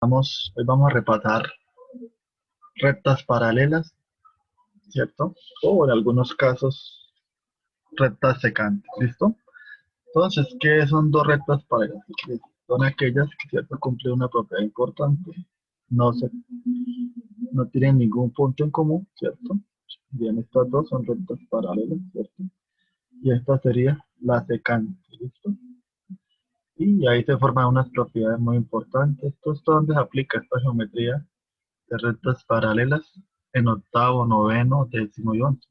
Hoy vamos a repasar rectas paralelas, ¿cierto? O en algunos casos, rectas secantes, ¿listo? Entonces, ¿qué son dos rectas paralelas? Son aquellas que, ¿cierto?, cumplen una propiedad importante, no, no tienen ningún punto en común, ¿cierto? Bien, estas dos son rectas paralelas, ¿cierto? Y esta sería la secante, ¿listo? Y ahí se forman unas propiedades muy importantes. Esto es donde se aplica esta geometría de rectas paralelas en octavo, noveno, décimo y once.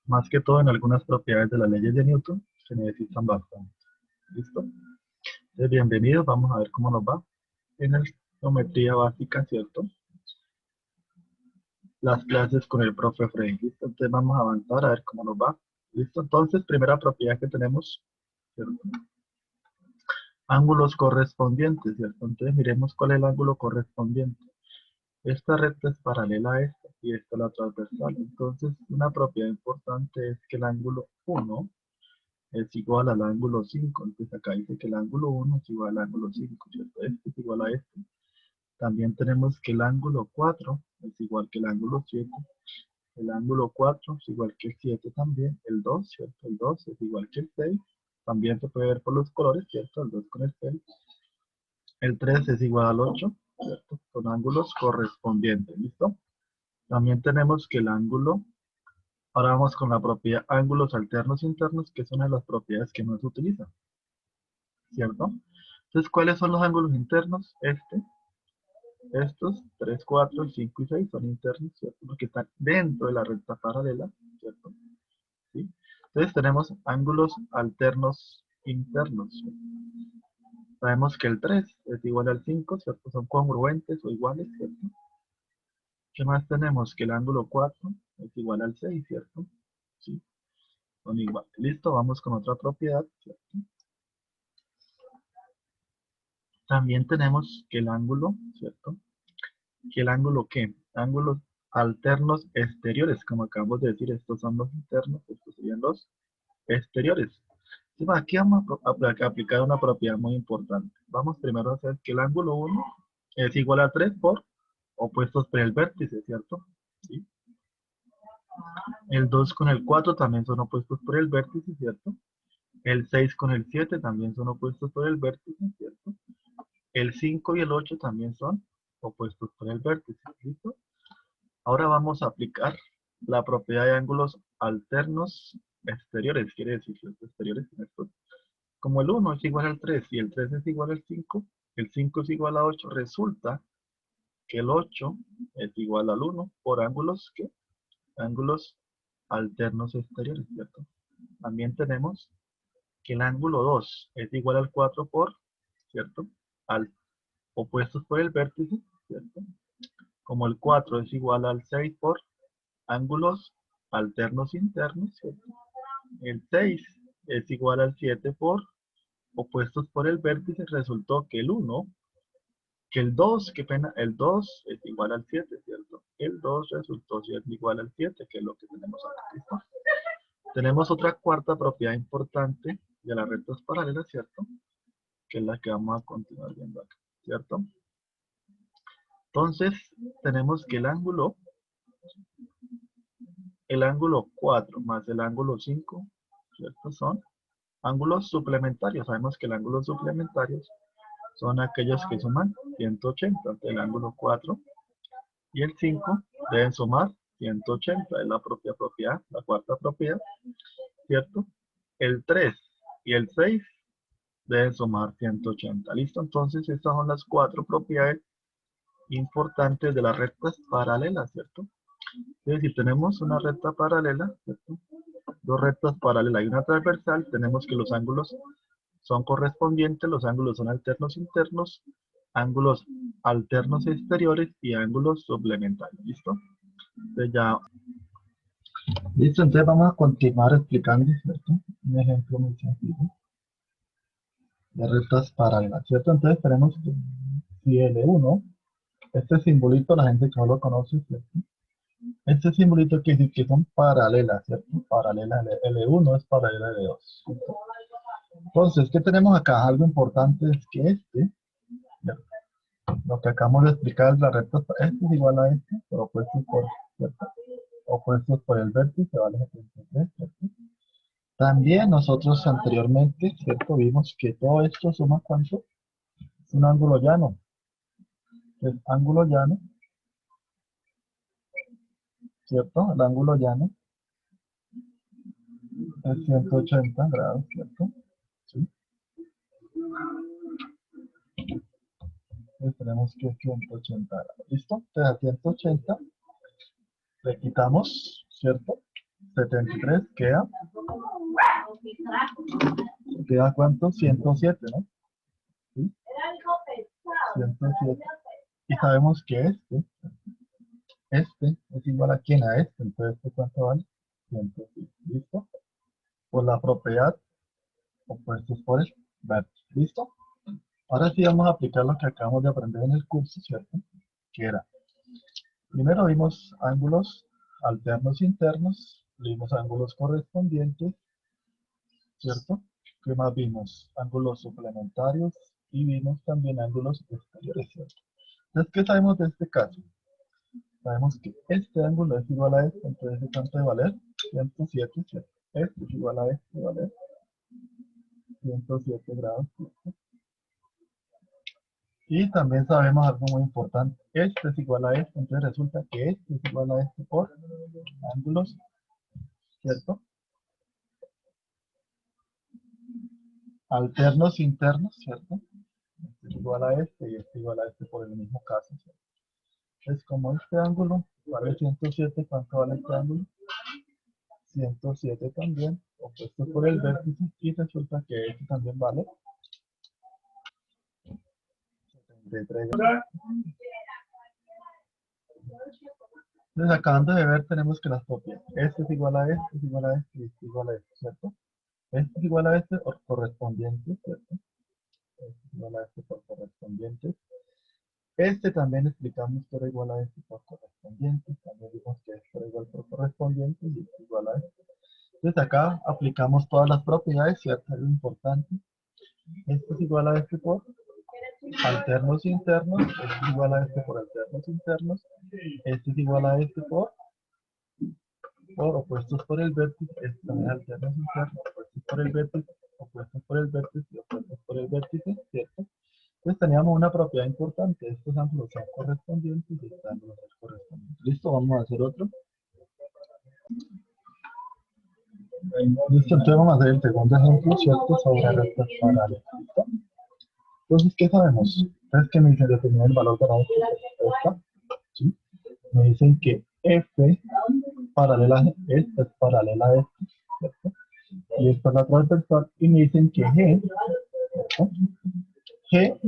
Más que todo en algunas propiedades de las leyes de Newton se necesitan bastante. ¿Listo? Entonces, bienvenidos, vamos a ver cómo nos va en la geometría básica, ¿cierto? Las clases con el profe Frey. ¿Listo? Entonces vamos a avanzar a ver cómo nos va. ¿Listo? Entonces, primera propiedad que tenemos, ¿cierto? Ángulos correspondientes, ¿cierto? Entonces miremos cuál es el ángulo correspondiente. Esta recta es paralela a esta y esta es la transversal. Entonces, una propiedad importante es que el ángulo 1 es igual al ángulo 5. Entonces, acá dice que el ángulo 1 es igual al ángulo 5, ¿cierto? Este es igual a este. También tenemos que el ángulo 4 es igual que el ángulo 7. El ángulo 4 es igual que el 7 también. El 2, ¿cierto? El 2 es igual que el 6. También se puede ver por los colores, ¿cierto? El 2 con el 6. El 3 es igual al 8, ¿cierto? Son ángulos correspondientes, ¿listo? También tenemos que el ángulo, ahora vamos con la propiedad ángulos alternos internos, que son las propiedades que no se utilizan, ¿cierto? Entonces, ¿cuáles son los ángulos internos? Estos, 3, 4, 5 y 6 son internos, ¿cierto? Porque están dentro de la recta paralela, ¿cierto? ¿Sí? Entonces tenemos ángulos alternos internos, ¿cierto? Sabemos que el 3 es igual al 5, ¿cierto? Son congruentes o iguales, ¿cierto? ¿Qué más tenemos? Que el ángulo 4 es igual al 6, ¿cierto? Sí, son iguales. Listo, vamos con otra propiedad, ¿cierto? También tenemos que el ángulo, ¿cierto? Que el ángulo, ¿qué? Ángulos alternos exteriores, como acabamos de decir, estos son los internos, estos serían los exteriores. Sí, aquí vamos a aplicar una propiedad muy importante. Vamos primero a hacer que el ángulo 1 es igual a 3 por opuestos por el vértice, ¿cierto? ¿Sí? El 2 con el 4 también son opuestos por el vértice, ¿cierto? El 6 con el 7 también son opuestos por el vértice, ¿cierto? El 5 y el 8 también son opuestos por el vértice, ¿listo? Ahora vamos a aplicar la propiedad de ángulos alternos exteriores, quiere decir los exteriores en estos. Como el 1 es igual al 3 y el 3 es igual al 5, el 5 es igual a 8, resulta que el 8 es igual al 1 por ángulos, ¿qué? Ángulos alternos exteriores, ¿cierto? También tenemos que el ángulo 2 es igual al 4 por, ¿cierto? Al, opuestos por el vértice, ¿cierto? Como el 4 es igual al 6 por ángulos alternos internos, ¿cierto? El 6 es igual al 7 por opuestos por el vértice, resultó que el 1, que el 2, qué pena, el 2 es igual al 7, ¿cierto? El 2 resultó ser igual al 7, que es lo que tenemos acá, ¿listo? Tenemos otra cuarta propiedad importante de las rectas paralelas, ¿cierto? Que es la que vamos a continuar viendo acá, ¿cierto? Entonces, tenemos que el ángulo 4 más el ángulo 5, ¿cierto? Son ángulos suplementarios. Sabemos que el ángulo suplementarios son aquellos que suman 180. El ángulo 4 y el 5 deben sumar 180. Es la propia propiedad, la cuarta propiedad, ¿cierto? El 3 y el 6 deben sumar 180. ¿Listo? Entonces, estas son las cuatro propiedades importantes de las rectas paralelas, ¿cierto? Es decir, tenemos una recta paralela, ¿cierto? Dos rectas paralelas y una transversal, tenemos que los ángulos son correspondientes, los ángulos son alternos internos, ángulos alternos exteriores y ángulos suplementarios, ¿listo? Entonces ya, listo, entonces vamos a continuar explicando, ¿cierto? Un ejemplo muy sencillo de rectas paralelas, ¿cierto? Entonces tenemos que si L1, este simbolito la gente que no lo conoce, ¿cierto? Este simbolito quiere decir que son paralelas, ¿cierto? Paralelas, L1 es paralela a L2. Entonces, ¿qué tenemos acá? Algo importante es que ¿cierto? lo que acabamos de explicar, la recta, este es igual a este, pero opuestos por, ¿cierto? Opuestos por el vértice, vale 73, ¿cierto? También nosotros anteriormente, ¿cierto? Vimos que todo esto suma ¿cuánto? Es un ángulo llano. El ángulo llano, ¿cierto? El ángulo llano es 180 grados, ¿cierto? ¿Sí? Entonces tenemos que 180 grados. ¿Listo? Entonces a 180 le quitamos, ¿cierto? 73 queda ¿cuánto? 107, ¿no? ¿Sí? 107. Y sabemos que este es igual a quién, a este. Entonces, ¿este cuánto vale? 107. ¿Listo? Por la propiedad opuestos por el vértice. ¿Listo? Ahora sí vamos a aplicar lo que acabamos de aprender en el curso, ¿cierto? Que era, primero vimos ángulos alternos internos, vimos ángulos correspondientes, ¿cierto? ¿Qué más vimos? Ángulos suplementarios y vimos también ángulos exteriores, ¿cierto? Entonces, ¿qué sabemos de este caso? Sabemos que este ángulo es igual a este, entonces ¿cuánto de valer? 107, ¿cierto? Este es igual a este, ¿vale? 107 grados, ¿cierto? Y también sabemos algo muy importante. Este es igual a este, entonces resulta que este es igual a este por ángulos, ¿cierto? Alternos internos, ¿cierto? Este es igual a este y este igual a este por el mismo caso, ¿cierto? Es como este ángulo vale 107, ¿cuánto vale este ángulo? 107 también, opuesto por el vértice, y resulta que este también vale 73 grados. Entonces, acabando de ver, tenemos que las copias. Este es igual a este, es igual a este y este es igual a este, ¿cierto? Este es igual a este por correspondiente, ¿cierto? Este es igual a este por correspondiente. Este también explicamos que era igual a este por correspondiente. También vimos que esto era igual por correspondiente y esto es igual a este. Entonces acá aplicamos todas las propiedades, ¿cierto? Es lo importante. Este es igual a este por alternos internos. Este es igual a este por alternos internos. Este es igual a este por opuestos por el vértice. Este también es alternos internos. Opuestos por el vértice. Opuestos por el vértice y opuestos por el vértice, ¿cierto? Entonces teníamos una propiedad importante. Estos ángulos son correspondientes y estos ángulos son correspondientes. Listo, vamos a hacer otro. Listo, entonces vamos a hacer el segundo ejemplo, ¿cierto? Sobre rectas paralelas. ¿Listo? Entonces, ¿qué sabemos? Entonces, que me dicen determinar el valor de la esta, ¿sí? Me dicen que F paralela, esta es paralela a esta, ¿cierto? Y esta es la transversal, y me dicen que G, ¿cierto? G,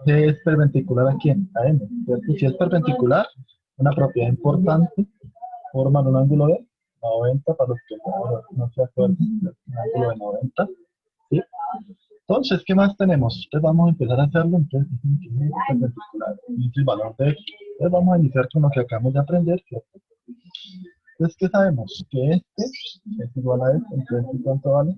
G es perpendicular a quién? A M, ¿cierto? Si es perpendicular, una propiedad importante, forman un ángulo de 90 para los que no se acuerdan, un ángulo de 90, ¿sí? Entonces, ¿qué más tenemos? Entonces vamos a empezar a hacerlo, entonces dicen que es perpendicular, y el valor de X. Entonces vamos a iniciar con lo que acabamos de aprender, ¿cierto? Entonces, ¿qué sabemos? Que este es igual a este, entonces ¿cuánto vale?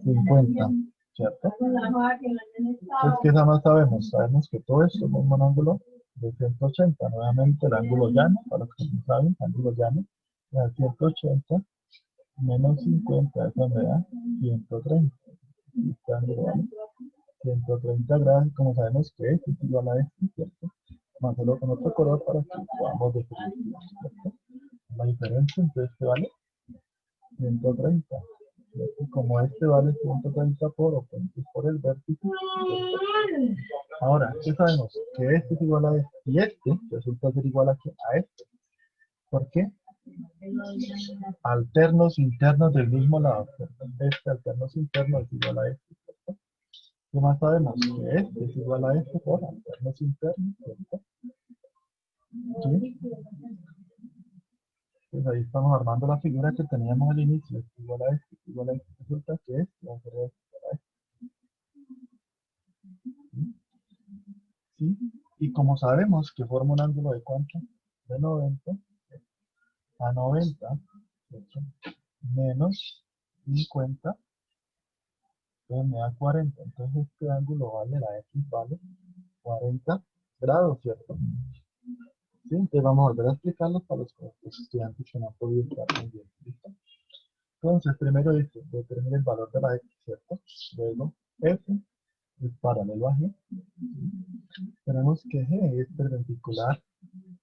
50, ¿cierto? Entonces, ¿qué más sabemos? Sabemos que todo esto es un ángulo de 180. Nuevamente el ángulo llano, para los que no saben, ángulo llano, es 180 menos 50, eso me da 130. Este ángulo vale 130 grados, como sabemos que es igual a este, ¿cierto? Vamos a hacerlo con otro color para que podamos definir, ¿cierto? La diferencia, entonces, ¿qué vale? 130. ¿Cierto? Como este vale 130 por opuestos por el vértice, ¿cierto? Ahora, ¿qué sabemos? Que este es igual a este y este resulta ser igual a este. ¿Por qué? Alternos internos del mismo lado, ¿cierto? Este alternos internos es igual a este, ¿cierto? ¿Qué más sabemos? Que este es igual a este por alternos internos, ¿cierto? ¿Sí? Pues ahí estamos armando la figura que teníamos al inicio. Este es igual a este, es igual a este. Resulta que este va a ser este, igual a este. ¿Sí? Y como sabemos que forma un ángulo de cuánto? De 90 a 90, ¿cierto? Menos 50, entonces me da 40. Entonces este ángulo vale, la X vale 40 grados, ¿cierto? Sí, entonces vamos a volver a explicarlos para los estudiantes que no han podido estar muy bien. ¿Listo? Entonces, primero dice, determina el valor de la x, ¿cierto? Luego, f es paralelo a g. Tenemos que g es perpendicular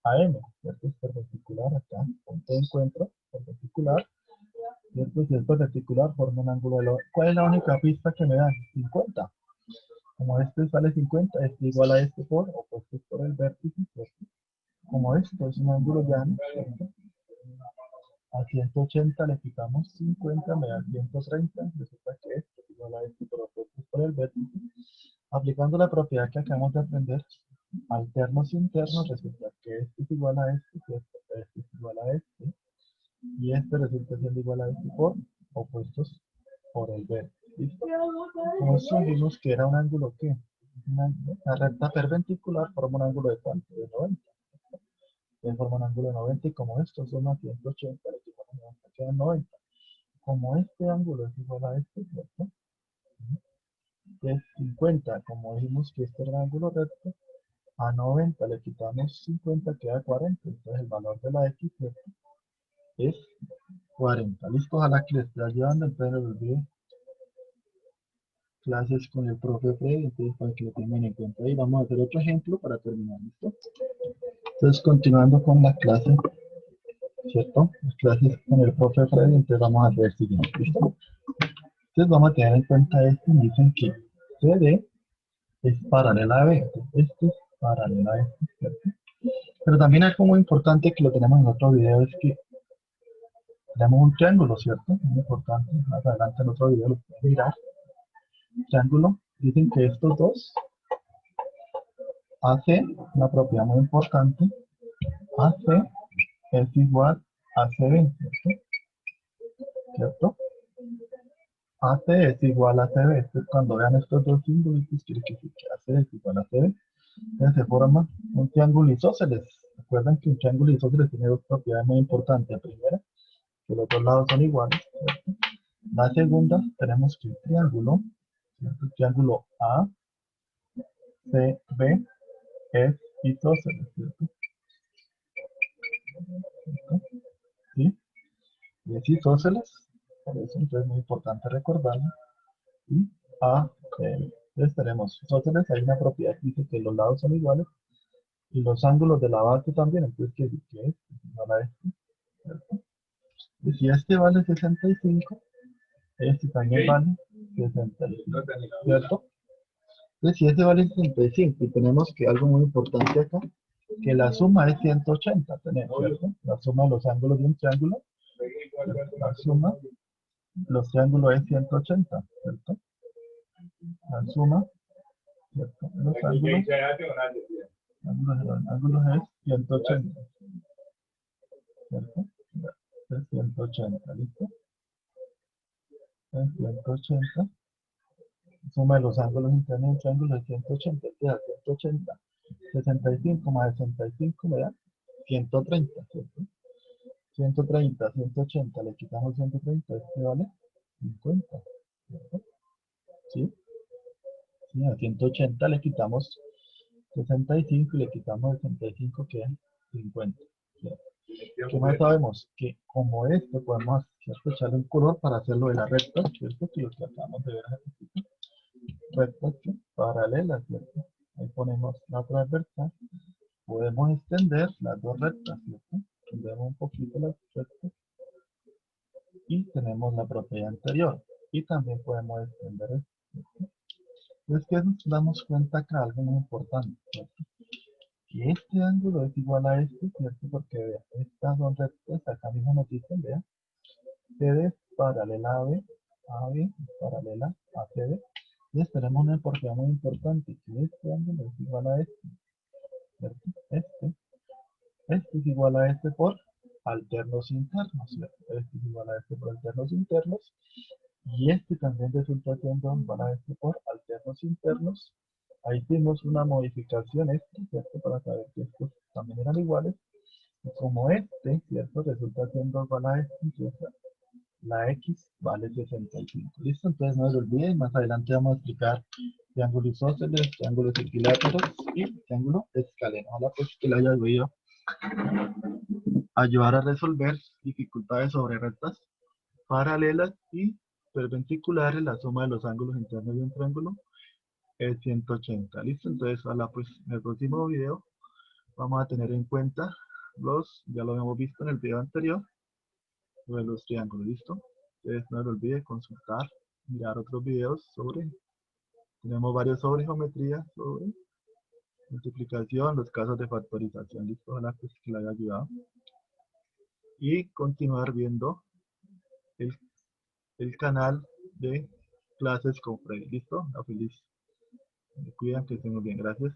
a m, ¿cierto? Es perpendicular acá, punto de encuentro, perpendicular, ¿cierto? Si es perpendicular, forma un ángulo de ¿Cuál es la única pista que me dan? 50. Como este sale 50, este igual a este por opuestos por el vértice, ¿cierto? Como esto es un ángulo llano, ¿cierto? A 180 le quitamos 50, me da 130, resulta que esto es igual a este por opuestos por el vértice. Aplicando la propiedad que acabamos de aprender, alternos internos, resulta que este es igual a este, ¿cierto? Este es igual a este, y este resulta siendo igual a este por opuestos por el vértice. ¿Listo? Como eso vimos que era un ángulo que una recta perpendicular forma un ángulo de cuánto, de 90. Forma un ángulo de 90 y como esto suma 180, le quitamos 90, quedan 90. Como este ángulo es igual a este, ¿cierto? Es 50, como dijimos que este era un ángulo recto, a 90 le quitamos 50, queda 40. Entonces el valor de la x, ¿cierto? Es 40. Listo, ojalá que les esté ayudando. Entonces no olviden clases con el profe Fred, entonces para que lo tengan en cuenta. Y vamos a hacer otro ejemplo para terminar. ¿Listo? Entonces continuando con la clase, ¿cierto? Las clases con el profe Fred, entonces vamos a hacer el siguiente. ¿Listo? Entonces vamos a tener en cuenta esto y dicen que CD es paralela a B. Este es paralela a este, ¿cierto? Pero también algo muy importante que lo tenemos en otro video es que tenemos un triángulo, ¿cierto? Muy importante. Más adelante en otro video lo pueden mirar. Triángulo. Dicen que estos dos AC, una propiedad muy importante, AC es igual a CB, ¿cierto? ¿Cierto? AC es igual a CB. Entonces, cuando vean estos dos símbolos, quiere decir que AC es igual a CB. Entonces se forma un triángulo isósceles. Recuerden que un triángulo isósceles tiene dos propiedades muy importantes. La primera, que los dos lados son iguales, ¿cierto? La segunda, tenemos que el triángulo ACB es isósceles, ¿cierto? ¿Sí? Y es isósceles, por eso entonces es muy importante recordarlo. Y ACB. Entonces tenemos isósceles, hay una propiedad que dice que los lados son iguales y los ángulos de la base también, entonces quiere decir que es igual a este, ¿cierto? Y si este vale 65, este también vale 65, ¿cierto? Entonces, si este vale 65 y tenemos que algo muy importante acá, que la suma es 180, tenemos, ¿cierto? La suma de los ángulos de un triángulo, la suma de los triángulos es 180, ¿cierto? La suma, ¿cierto? De los ángulos es 180, ¿cierto? Es 180, ¿listo? Es 180. Suma de los ángulos internos de un triángulo es 180, queda 180. 65 más 65 me da 130, ¿cierto? 130, 180, le quitamos 130, este vale 50, ¿cierto? ¿Sí? Sí, a 180 le quitamos 65 y le quitamos 65, queda 50, ¿cierto? ¿Qué más sabemos? Que como esto podemos, ¿cierto?, echarle un color para hacerlo de la recta, ¿cierto? Que lo que acabamos de ver aquí, rectas paralelas, ¿cierto? Ahí ponemos la transversal. Podemos extender las dos rectas, ¿cierto? Extendemos un poquito las rectas y tenemos la propiedad anterior. Y también podemos extender esto, ¿cierto? Es que nos damos cuenta acá algo muy importante, ¿cierto? Que este ángulo es igual a este, ¿cierto? Porque vean, estas son rectas, acá mismo nos dicen, vean, CD es paralela a B, AB es paralela a CD. Entonces tenemos una propiedad muy importante, que este ángulo es igual a este, ¿cierto? Este es igual a este por alternos internos, ¿cierto? Este es igual a este por alternos internos. Y este también resulta siendo igual a este por alternos internos. Ahí hicimos una modificación este, ¿cierto? Para saber que estos también eran iguales. Y como este, ¿cierto? Resulta siendo igual a este, ¿cierto? la X vale 65. ¿Listo? Entonces no se olviden, más adelante vamos a explicar triángulos isósceles, triángulos equiláteros y triángulo escaleno. Ojalá pues que le haya podido ayudar a resolver dificultades sobre rectas paralelas y perpendiculares. La suma de los ángulos internos de un triángulo es 180. ¿Listo? Entonces, pues en el próximo video vamos a tener en cuenta ya lo habíamos visto en el video anterior, de los triángulos. ¿Listo? Entonces no se olvide consultar, mirar otros videos tenemos varios sobre geometría, sobre multiplicación, los casos de factorización. ¿Listo? Ojalá pues, que le haya ayudado. Y continuar viendo el, el canal de clases con Freddy. ¿Listo? A feliz. Me cuidan, que estén muy bien. Gracias.